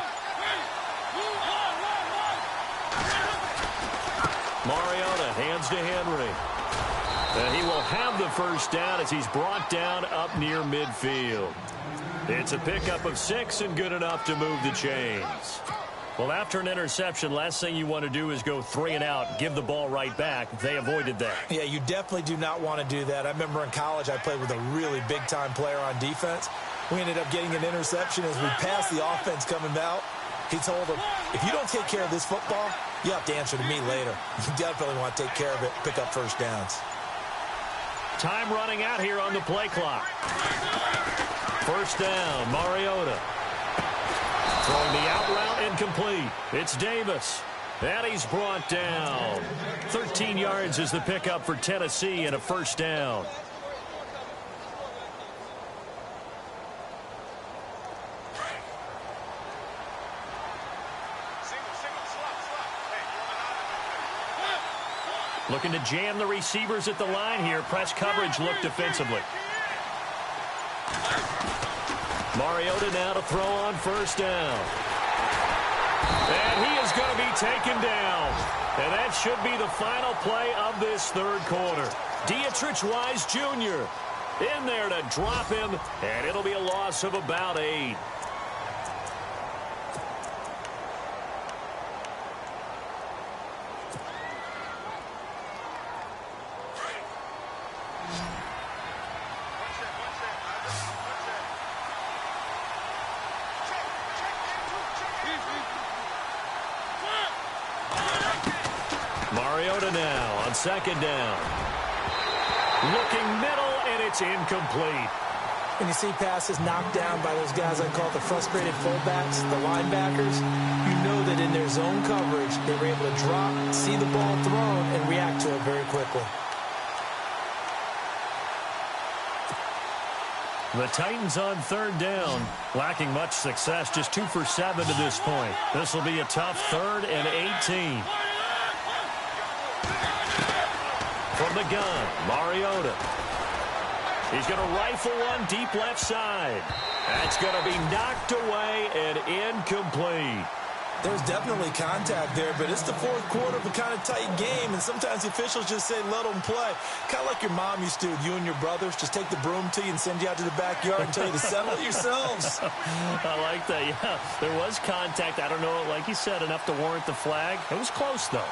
Mariota hands to Henry. And he will have the first down as he's brought down up near midfield. It's a pickup of 6 and good enough to move the chains. Well, after an interception, last thing you want to do is go 3 and out, give the ball right back. They avoided that. Yeah, you definitely do not want to do that. I remember in college I played with a really big-time player on defense. We ended up getting an interception as we passed the offense coming out. He told him, if you don't take care of this football, you have to answer to me later. You definitely want to take care of it, pick up first downs. Time running out here on the play clock. First down, Mariota. Throwing the out route incomplete. It's Davis. And he's brought down. 13 yards is the pickup for Tennessee and a first down. Looking to jam the receivers at the line here. Press coverage look defensively. Mariota now to throw on first down. And he is going to be taken down. And that should be the final play of this third quarter. Dietrich Wise Jr. in there to drop him, and it'll be a loss of about 8. Mariota now on second down. Looking middle, and it's incomplete. When you see passes knocked down by those guys I call the frustrated fullbacks, the linebackers, you know that in their zone coverage, they were able to drop, see the ball thrown, and react to it very quickly. The Titans on third down, lacking much success, just 2 for 7 to this point. This will be a tough 3rd and 18. From the gun, Mariota. He's going to rifle one deep left side. That's going to be knocked away and incomplete. There's definitely contact there, but it's the fourth quarter of a kind of tight game, and sometimes the officials just say, let them play. Kind of like your mom used to, you and your brothers, just take the broom to you and send you out to the backyard and tell you to settle it yourselves. I like that, yeah. There was contact. I don't know, like you said, enough to warrant the flag. It was close, though.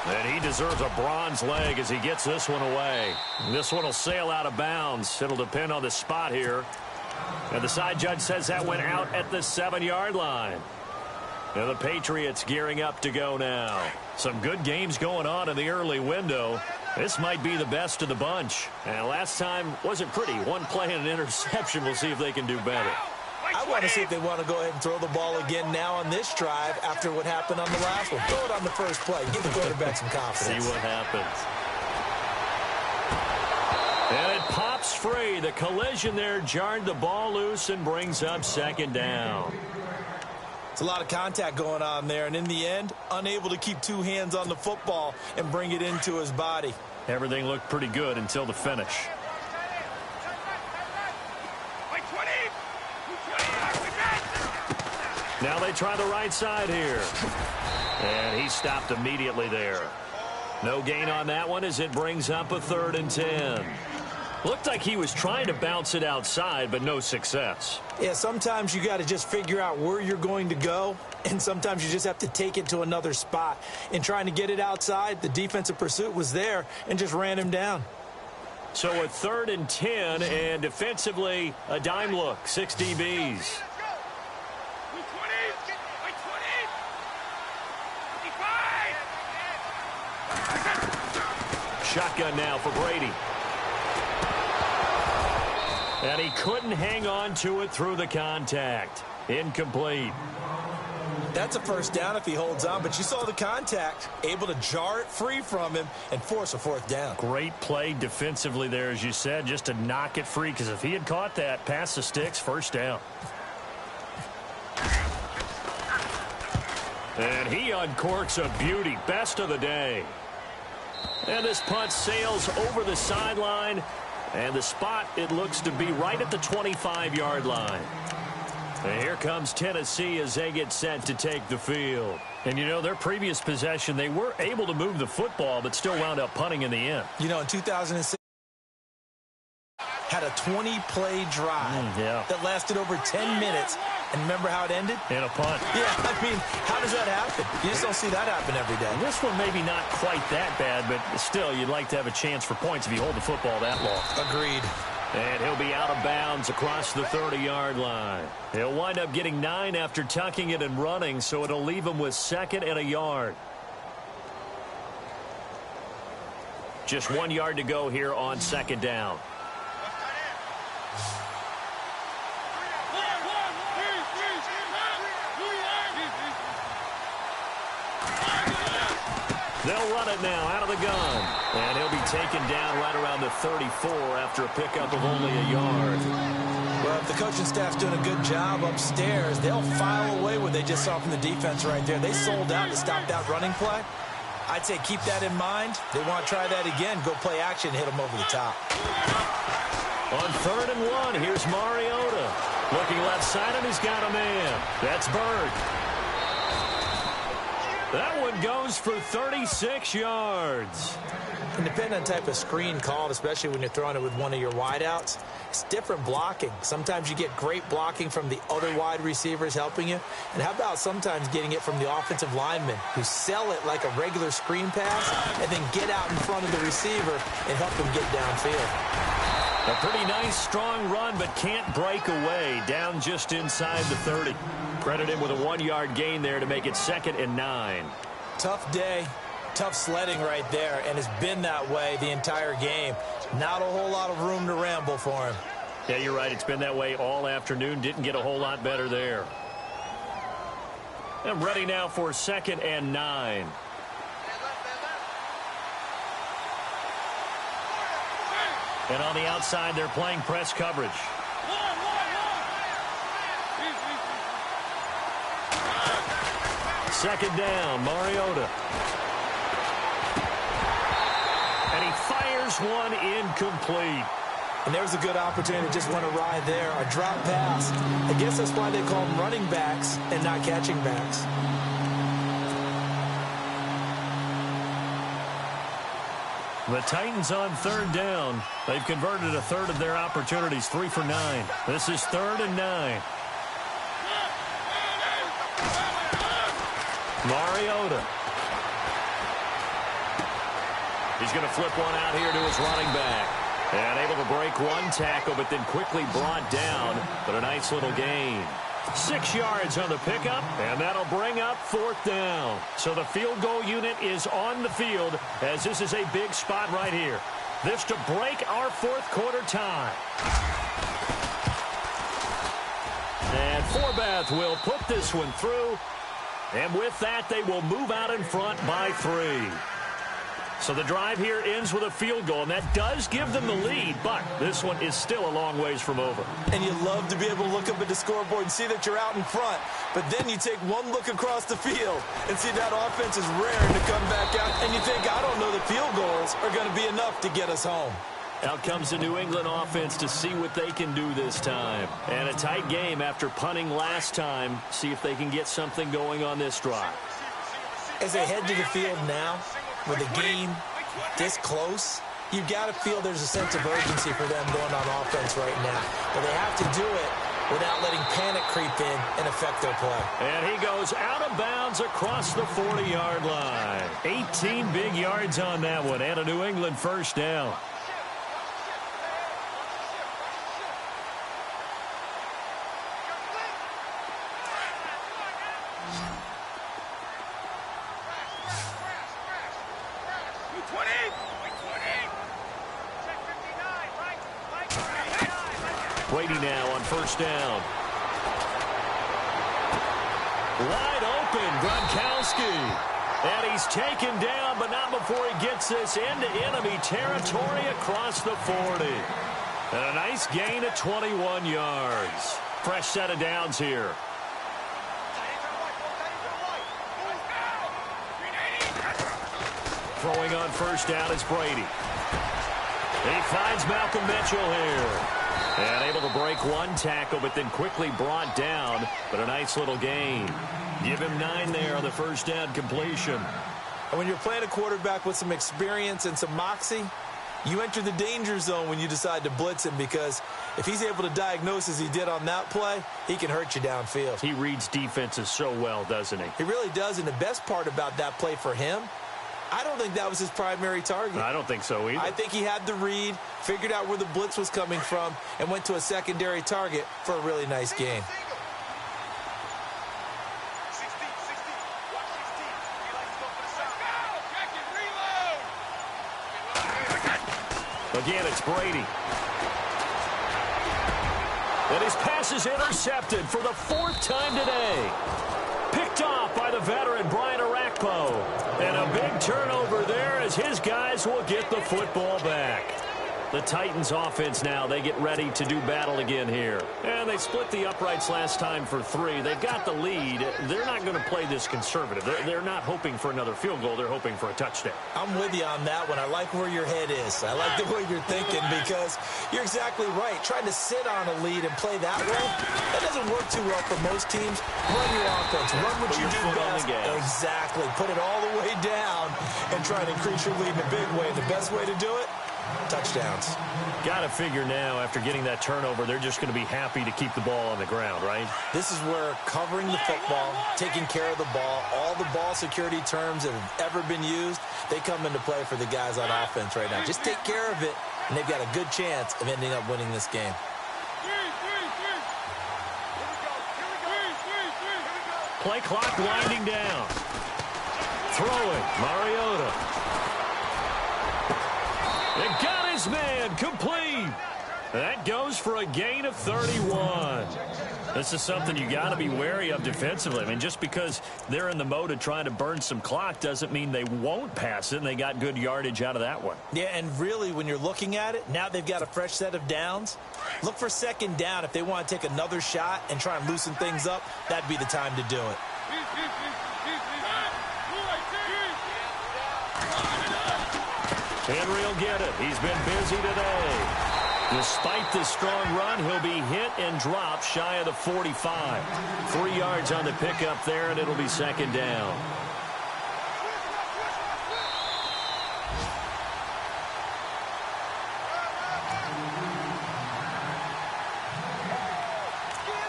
And he deserves a bronze leg as he gets this one away. This one will sail out of bounds. It'll depend on the spot here. And the side judge says that went out at the 7-yard line. And the Patriots gearing up to go now. Some good games going on in the early window. This might be the best of the bunch. And last time wasn't pretty. One play and an interception. We'll see if they can do better. I want to see if they want to go ahead and throw the ball again now on this drive after what happened on the last one. Throw it on the first play. Give the quarterback some confidence. See what happens. And it pops free. The collision there jarred the ball loose and brings up second down. It's a lot of contact going on there, and in the end, unable to keep 2 hands on the football and bring it into his body. Everything looked pretty good until the finish. Now they try the right side here. And he stopped immediately there. No gain on that one as it brings up a 3rd and 10. Looked like he was trying to bounce it outside, but no success. Yeah, sometimes you got to just figure out where you're going to go, and sometimes you just have to take it to another spot. In trying to get it outside, the defensive pursuit was there and just ran him down. So a 3rd and 10, and defensively, a dime look, 6 DBs. Shotgun now for Brady. And he couldn't hang on to it through the contact. Incomplete. That's a first down if he holds on, but you saw the contact. Able to jar it free from him and force a 4th down. Great play defensively there, as you said, just to knock it free, because if he had caught that, past the sticks, first down. And he uncorks a beauty. Best of the day. And this punt sails over the sideline. And the spot, it looks to be right at the 25-yard line. And here comes Tennessee as they get set to take the field. And, you know, their previous possession, they were able to move the football, but still wound up punting in the end. You know, in 2006, had a 20-play drive that lasted over 10 minutes. And remember how it ended? In a punt. Yeah, I mean, how does that happen? You just don't see that happen every day. And this one maybe not quite that bad, but still, you'd like to have a chance for points if you hold the football that long. Agreed. And he'll be out of bounds across the 30-yard line. He'll wind up getting 9 after tucking it and running, so it'll leave him with 2nd and a yard. Just 1 yard to go here on 2nd down. They'll run it now out of the gun. And he'll be taken down right around the 34 after a pickup of only a yard. Well, if the coaching staff's doing a good job upstairs, they'll file away what they just saw from the defense right there. They sold out to stop that running play. I'd say keep that in mind. They want to try that again. Go play action and hit them over the top. On 3rd and 1, here's Mariota. Looking left side, and he's got a man. That's Bird. That one goes for 36 yards. And depending on the type of screen called, especially when you're throwing it with one of your wideouts, it's different blocking. Sometimes you get great blocking from the other wide receivers helping you. And how about sometimes getting it from the offensive linemen who sell it like a regular screen pass and then get out in front of the receiver and help them get downfield. A pretty nice, strong run, but can't break away. Down just inside the 30. Credit him with a 1-yard gain there to make it 2nd and 9. Tough day, tough sledding right there, and it's been that way the entire game. Not a whole lot of room to ramble for him. Yeah, you're right. It's been that way all afternoon. Didn't get a whole lot better there. I'm ready now for 2nd and 9. And on the outside, they're playing press coverage. Second down, Mariota. And he fires one incomplete. And there was a good opportunity to just run a ride there, a drop pass. I guess that's why they call them running backs and not catching backs. The Titans on 3rd down. They've converted a third of their opportunities, 3 for 9. This is 3rd and 9. Mariota. He's going to flip one out here to his running back. And able to break one tackle, but then quickly brought down. But a nice little gain. 6 yards on the pickup, and that'll bring up 4th down. So the field goal unit is on the field, as this is a big spot right here. This to break our 4th quarter tie. And Forbath will put this one through. And with that, they will move out in front by 3. So the drive here ends with a field goal, and that does give them the lead, but this one is still a long ways from over. And you love to be able to look up at the scoreboard and see that you're out in front, but then you take one look across the field and see that offense is raring to come back out, and you think, I don't know, the field goals are going to be enough to get us home. Out comes the New England offense to see what they can do this time. And a tight game after punting last time. See if they can get something going on this drive. As they head to the field now, with a game this close, you've got to feel there's a sense of urgency for them going on offense right now. But they have to do it without letting panic creep in and affect their play. And he goes out of bounds across the 40-yard line. 18 big yards on that one, and a New England first down. Brady now on first down. Wide open, Gronkowski. And he's taken down, but not before he gets this into enemy territory across the 40. And a nice gain of 21 yards. Fresh set of downs here. Throwing on first down is Brady. He finds Malcolm Mitchell here. And able to break one tackle, but then quickly brought down. But a nice little gain. Give him 9 there on the first down completion. And when you're playing a quarterback with some experience and some moxie, you enter the danger zone when you decide to blitz him, because if he's able to diagnose as he did on that play, he can hurt you downfield. He reads defenses so well, doesn't he? He really does, and the best part about that play for him, I don't think that was his primary target. I don't think so either. I think he had the read, figured out where the blitz was coming from, and went to a secondary target for a really nice gain. Again, it's Brady. And his pass is intercepted for the 4th time today. Picked off by the veteran Brian Arakpo. And a big turnover there as his guys will get the football back. The Titans offense now, they get ready to do battle again here. And they split the uprights last time for 3. They've got the lead. They're not going to play this conservative. They're not hoping for another field goal. They're hoping for a touchdown. I'm with you on that one. I like where your head is. I like the way you're thinking, because you're exactly right. Trying to sit on a lead and play that way, that doesn't work too well for most teams. Run your offense. Run what you do best. Exactly. Put it all the way down and try to increase your lead in a big way. The best way to do it, touchdowns. Got to figure now, after getting that turnover, they're just going to be happy to keep the ball on the ground, right? This is where covering the football, taking care of the ball, all the ball security terms that have ever been used, they come into play for the guys on offense right now. Just take care of it, and they've got a good chance of ending up winning this game. Play clock winding down. Throwing, Mariota. It got his man, complete. That goes for a gain of 31. This is something you got to be wary of defensively. I mean, just because they're in the mode of trying to burn some clock doesn't mean they won't pass it, and they got good yardage out of that one. Yeah, and really, when you're looking at it, now they've got a fresh set of downs. Look for second down if they want to take another shot and try and loosen things up. That'd be the time to do it. Henry will get it. He's been busy today. Despite the strong run, he'll be hit and dropped shy of the 45. 3 yards on the pickup there, and it'll be second down.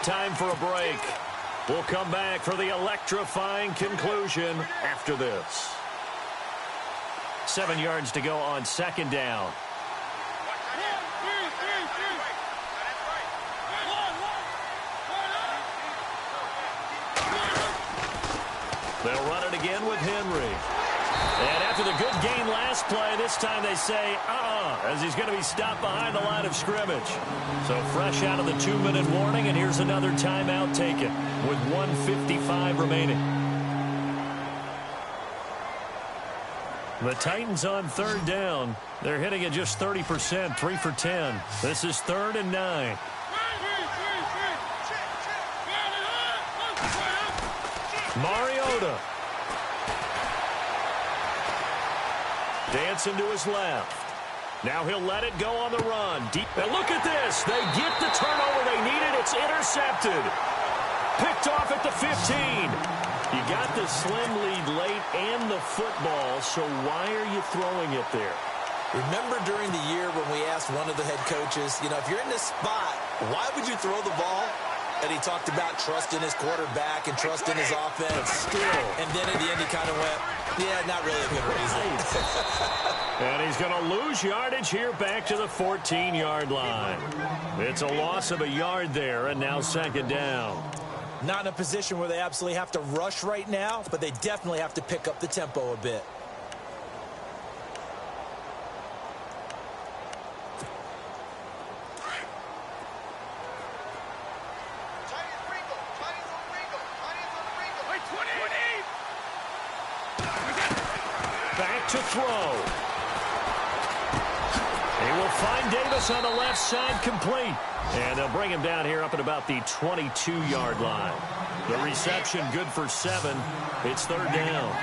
Time for a break. We'll come back for the electrifying conclusion after this. 7 yards to go on second down. They'll run it again with Henry. And after the good gain last play, this time they say, as he's going to be stopped behind the line of scrimmage. So fresh out of the 2-minute warning, and here's another timeout taken with 1:55 remaining. The Titans on third down. They're hitting at just 30%, 3 for 10. This is 3rd and 9. Mariota. Dancing to his left. Now he'll let it go on the run. Deep. And look at this. They get the turnover they needed. It's intercepted. Picked off at the 15. You got the slim lead late and the football, so why are you throwing it there? Remember during the year when we asked one of the head coaches, if you're in this spot, why would you throw the ball? And he talked about trusting his quarterback and trusting his offense. Still. And then at the end he kind of went, yeah, not really a good reason. And he's going to lose yardage here back to the 14-yard line. It's a loss of a yard there, and now second down. Not in a position where they absolutely have to rush right now, but they definitely have to pick up the tempo a bit. Back to throw. He will find Davis on the left side, complete. And they'll bring him down here up at about the 22-yard line. The reception good for 7. It's third down.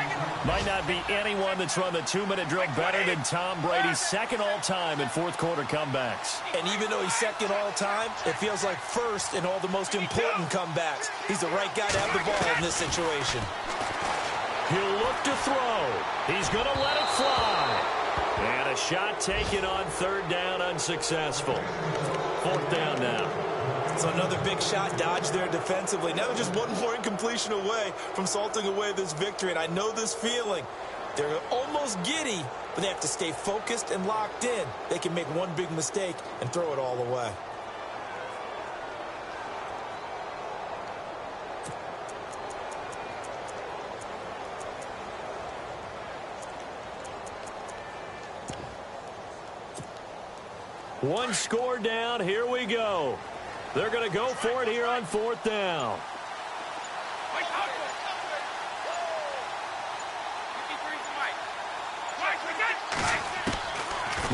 Might not be anyone that's run the 2-minute drill better than Tom Brady, second all-time in fourth-quarter comebacks. And even though he's second all-time, it feels like first in all the most important comebacks. He's the right guy to have the ball in this situation. He'll look to throw. He's going to let it fly. And a shot taken on third down, unsuccessful. Fourth down now. So another big shot dodged there defensively. Now they're just one more incompletion away from salting away this victory. And I know this feeling. They're almost giddy, but they have to stay focused and locked in. They can make one big mistake and throw it all away. One score down. Here we go. They're going to go for it here on fourth down.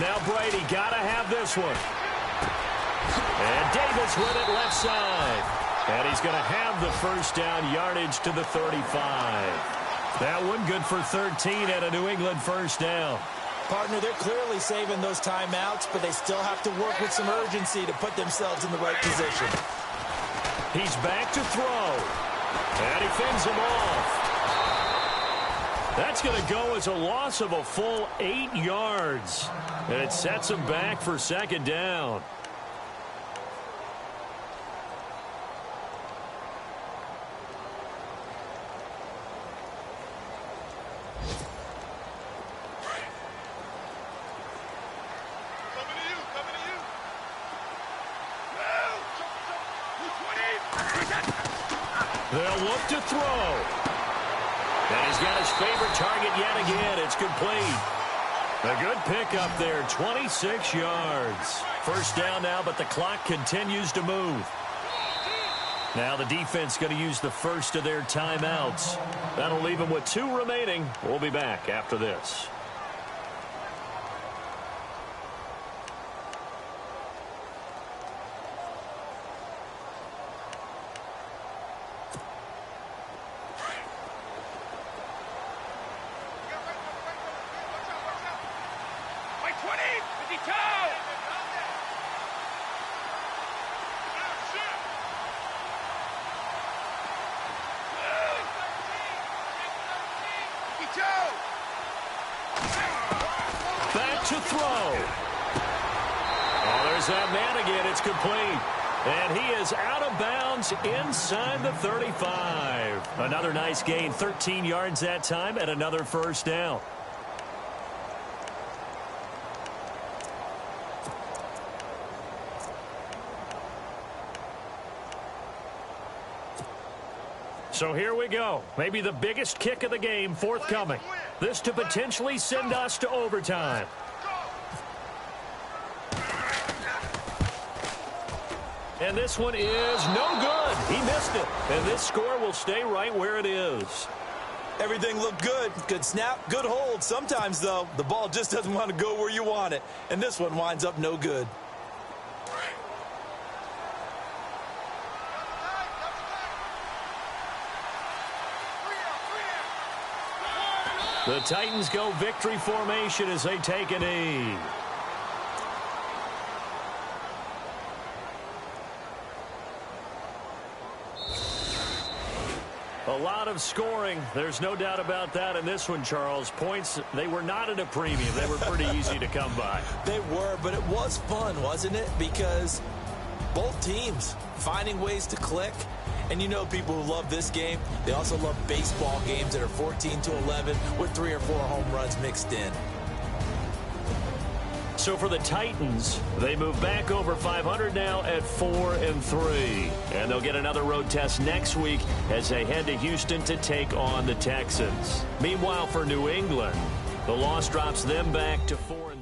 Now Brady got to have this one. And Davis with it left side. And he's going to have the first down, yardage to the 35. That one good for 13 and a New England first down. Partner, they're clearly saving those timeouts, but they still have to work with some urgency to put themselves in the right position. He's back to throw. And he fends him off. That's going to go as a loss of a full 8 yards. And it sets him back for second down. They'll look to throw. And he's got his favorite target yet again. It's complete. A good pickup there, 26 yards. First down now, but the clock continues to move. Now the defense going to use the first of their timeouts. That'll leave them with 2 remaining. We'll be back after this. Back to throw. Oh, there's that man again. It's complete. And he is out of bounds inside the 35. Another nice gain, 13 yards that time, and another first down. So here we go. Maybe the biggest kick of the game forthcoming. This to potentially send us to overtime. And this one is no good. He missed it. And this score will stay right where it is. Everything looked good. Good snap, good hold. Sometimes, though, the ball just doesn't want to go where you want it. And this one winds up no good. The Titans go victory formation as they take a knee. A lot of scoring. There's no doubt about that in this one, Charles. Points, they were not at a premium. They were pretty easy to come by. They were, but it was fun, wasn't it? Because both teams finding ways to click. And you know people who love this game, they also love baseball games that are 14-11 with 3 or 4 home runs mixed in. So for the Titans, they move back over 500 now at 4-3. And they'll get another road test next week as they head to Houston to take on the Texans. Meanwhile, for New England, the loss drops them back to 4-3.